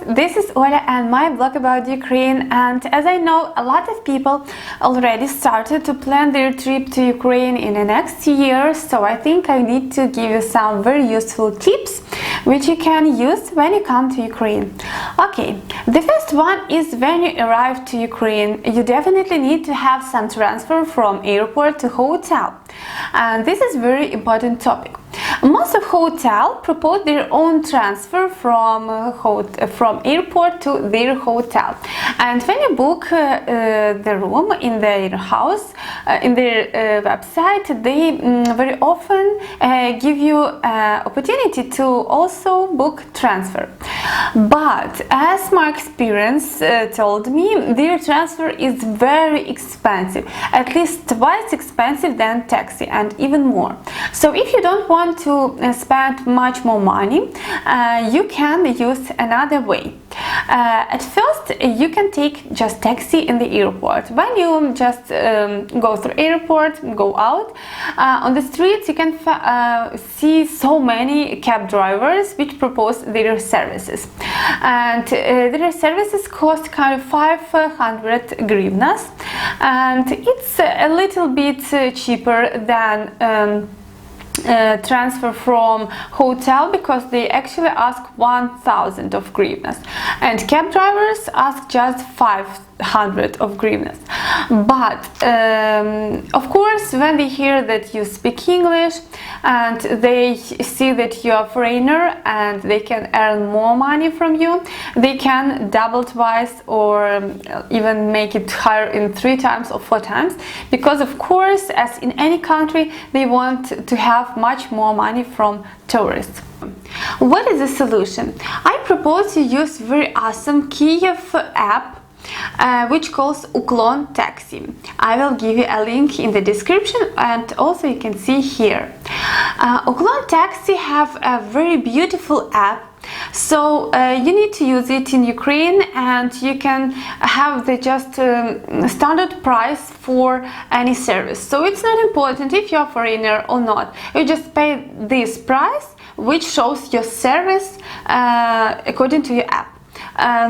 this is Oля and my blog about Ukraine, and as I know, a lot of people already started to plan their trip to Ukraine in the next year, so I think I need to give you some very useful tips which you can use when you come to Ukraine. Okay, the first one is when you arrive to Ukraine, you definitely need to have some transfer from airport to hotel, and this is very important topic. Most of hotels propose their own transfer from airport to their hotel, and when you book the room in their house, in their website, they very often give you opportunity to also book transfer. But as my experience told me, their transfer is very expensive, at least twice expensive than taxi, and even more. So if you don't want to spend much more money, you can use another way. At first, you can take just taxi in the airport. When you just go through airport, go out on the streets, you can see so many cab drivers which propose their services, and their services cost kind of 500 hryvnias, and it's a little bit cheaper than transfer from hotel, because they actually ask 1000 of hryvnias, and cab drivers ask just 500 of hryvnias. But of course, when they hear that you speak English and they see that you are a foreigner and they can earn more money from you, they can double, twice, or even make it higher in 3 times or 4 times, because of course, as in any country, they want to have much more money from tourists. What is the solution? I propose you use very awesome Kiev app which calls Uklon Taxi. I will give you a link in the description, and also you can see here. Uklon Taxi have a very beautiful app, so you need to use it in Ukraine, and you can have the just standard price for any service. So it's not important if you're a foreigner or not. You just pay this price which shows your service according to your app.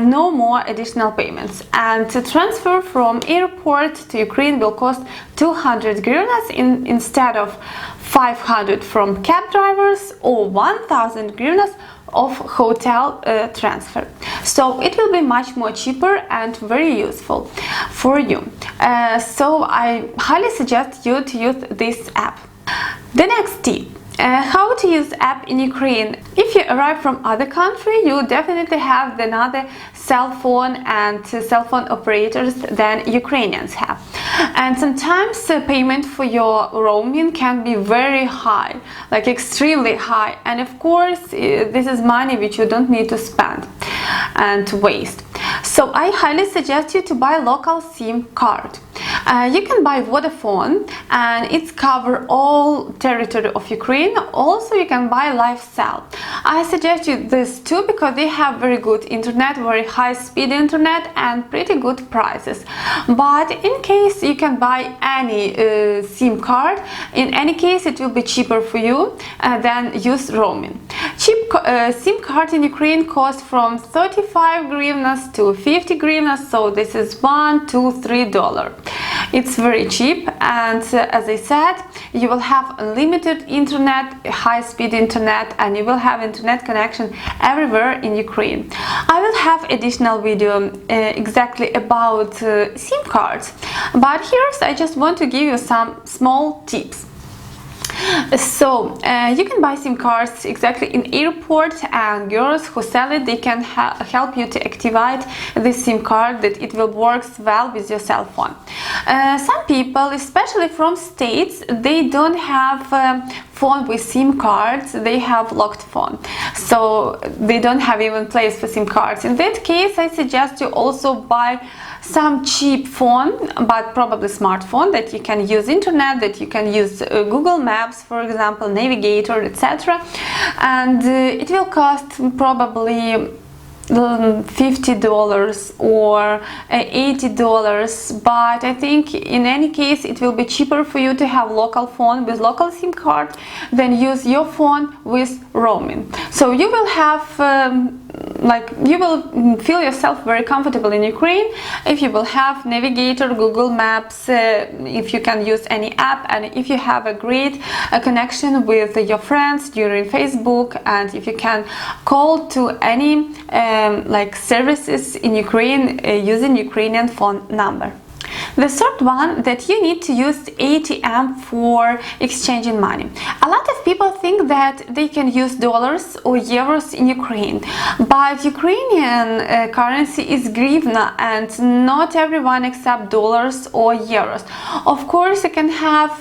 No more additional payments, and to transfer from airport to Ukraine will cost 200 hryvnias instead of 500 from cab drivers, or 1000 hryvnias of hotel transfer. So it will be much more cheaper and very useful for you. So I highly suggest you to use this app. The next tip. How to use app in Ukraine. If you arrive from other country, you definitely have another cell phone and cell phone operators than Ukrainians have, and sometimes payment for your roaming can be very high, like extremely high, and of course this is money which you don't need to spend and waste. So I highly suggest you to buy local SIM card. You can buy Vodafone, and it's cover all territory of Ukraine. Also, you can buy LifeCell. I suggest you this too, because they have very good internet, very high speed internet, and pretty good prices. But in case you can buy any SIM card, in any case it will be cheaper for you than use roaming. Cheap SIM card in Ukraine costs from 35 hryvnias to 50 hryvnias, so this is $1, $2, $3. It's very cheap, and as I said, you will have unlimited internet, high-speed internet, and you will have internet connection everywhere in Ukraine. I will have additional video exactly about SIM cards, but here I just want to give you some small tips. So you can buy SIM cards exactly in airport, and girls who sell it, they can help you to activate this SIM card, that it will work well with your cell phone. Some people, especially from states, they don't have phone with SIM cards, they have locked phone, so they don't have even place for SIM cards. In that case, I suggest you also buy some cheap phone, but probably smartphone, that you can use internet, that you can use Google Maps, for example, Navigator, etc. And it will cost probably $50 or $80, but I think in any case it will be cheaper for you to have local phone with local SIM card than use your phone with roaming. So you will have like you will feel yourself very comfortable in Ukraine if you will have navigator, Google Maps, if you can use any app, and if you have a great connection with your friends during Facebook, and if you can call to any like services in Ukraine using Ukrainian phone number. The third one, that you need to use ATM for exchanging money. A lot of people think that they can use dollars or euros in Ukraine, but Ukrainian currency is hryvnia, and not everyone accepts dollars or euros. Of course, you can have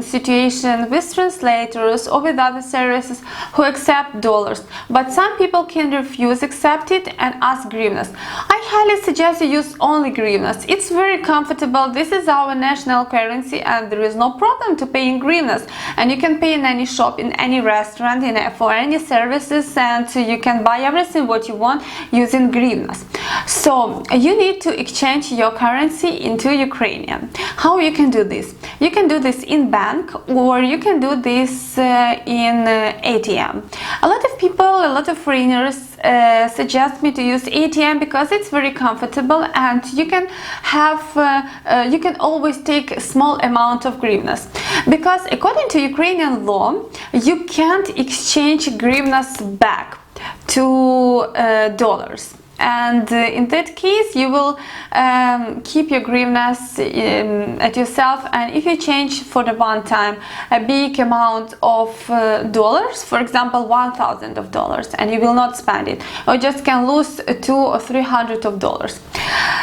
situation with translators or with other services who accept dollars, but some people can refuse accept it and ask hryvnias. I highly suggest you use only hryvnias. It's very comfortable. This is our national currency, and there is no problem to pay in hryvnias, and you can pay in any shop, in any restaurant, for any services, and you can buy everything what you want using hryvnias. So you need to exchange your currency into Ukrainian. How you can do this? You can do this in bank, or you can do this in ATM. A lot of people, a lot of foreigners suggest me to use ATM because it's very comfortable, and you can have you can always take a small amount of hryvnias, because according to Ukrainian law you can't exchange hryvnias back to dollars. And in that case you will keep your hryvnias at yourself, and if you change for the one time a big amount of dollars, for example $1,000, and you will not spend it, or just can lose $200 or $300.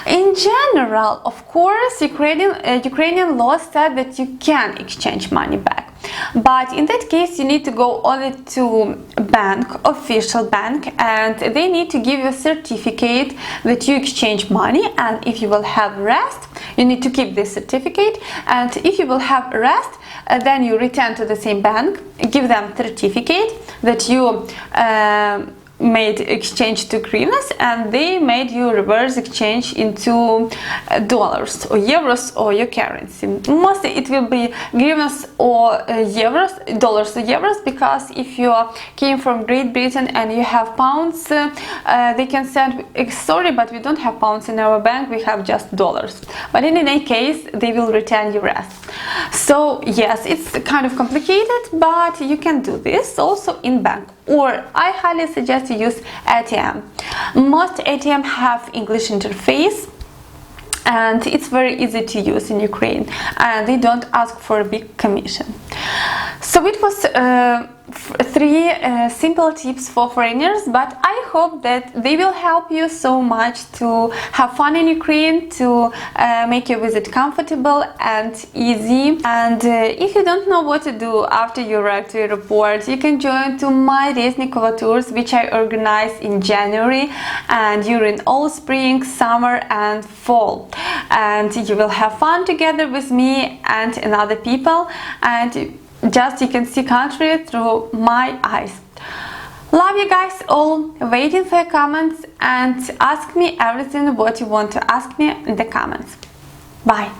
In general, of course, Ukrainian law said that you can exchange money back. But in that case you need to go only to bank, official bank, and they need to give you a certificate that you exchange money, and if you will have rest you need to keep this certificate, and if you will have rest then you return to the same bank, give them certificate that you made exchange to hryvnias, and they made you reverse exchange into dollars or euros or your currency. Mostly it will be hryvnias or euros, dollars or euros, because if you came from Great Britain and you have pounds, they can send, sorry, but we don't have pounds in our bank, we have just dollars. But in any case they will return your rest. So yes, it's kind of complicated, but you can do this also in bank, or I highly suggest you use ATM. Most ATM have English interface, and it's very easy to use in Ukraine, and they don't ask for a big commission. So it was three simple tips for foreigners, but I hope that they will help you so much to have fun in Ukraine, to make your visit comfortable and easy. And if you don't know what to do after you arrive to your airport, you can join to my Reznikova tours, which I organize in January and during all spring, summer and fall, and you will have fun together with me and other people, and just you can see country through my eyes. Love you guys all, waiting for your comments, and ask me everything what you want to ask me in the comments. Bye.